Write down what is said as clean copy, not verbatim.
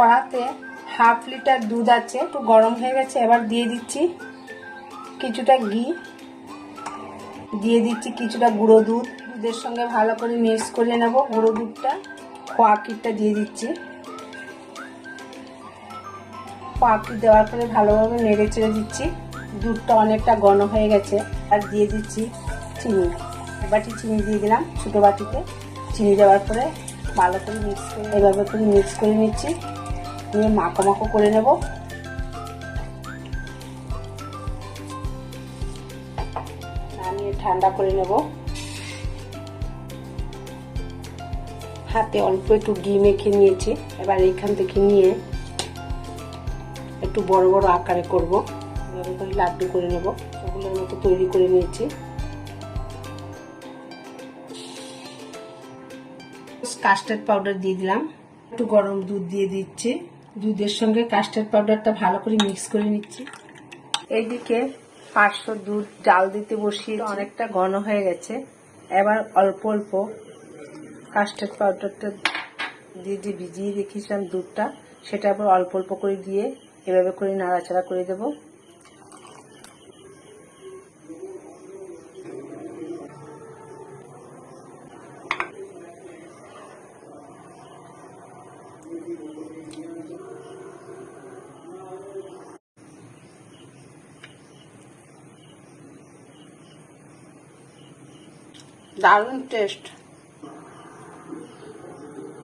কড়াতে half litre দুধ আছে, একটু গরম হয়ে গেছে। এবার দিয়ে দিচ্ছি কিছুটা ঘি, দিয়ে দিচ্ছি কিছুটা গুঁড়ো দুধ। দুধের সঙ্গে ভালো করে মিক্স করে নেব। গুঁড়ো দুধটা, খোয়া ক্ষীরটা দিয়ে দিচ্ছি। খোয়া ক্ষীর দেওয়ার পরে ভালোভাবে নেড়ে চেড়ে দিচ্ছি। দুধটা অনেকটা ঘন হয়ে গেছে। আর দিয়ে দিচ্ছি চিনি। বাটি চিনি দিয়ে দিলাম, ছোটো বাটিতে। চিনি দেওয়ার পরে ভালো করে মিক্স করে এভাবে করে মিক্স করে নিচ্ছি। নিয়ে মাখো মাখো করে নেব। নামিয়ে ঠান্ডা করে নেব। হাতে অল্প একটু ঘি মেখে নিয়েছি। এবার এইখান থেকে নিয়ে একটু বড় বড় আকারে করব। এভাবে করে লাড্ডু করে নেব। ওগুলোর মতো তৈরি করে নিয়েছি। কাস্টার্ড পাউডার দিয়ে দিলাম। একটু গরম দুধ দিয়ে দিচ্ছি। দুধের সঙ্গে কাস্টার্ড পাউডারটা ভালো করে মিক্স করে নিচ্ছি। এইদিকে 500 দুধ জাল দিতে বসিয়ে অনেকটা ঘন হয়ে গেছে। এবার অল্প অল্প কাস্টার্ড পাউডারটা দিয়ে যে ভিজিয়ে রেখেছিলাম দুধটা, সেটা আবার অল্প অল্প করে দিয়ে এভাবে করে নাড়াচাড়া করে দেব। দারুণ টেস্ট।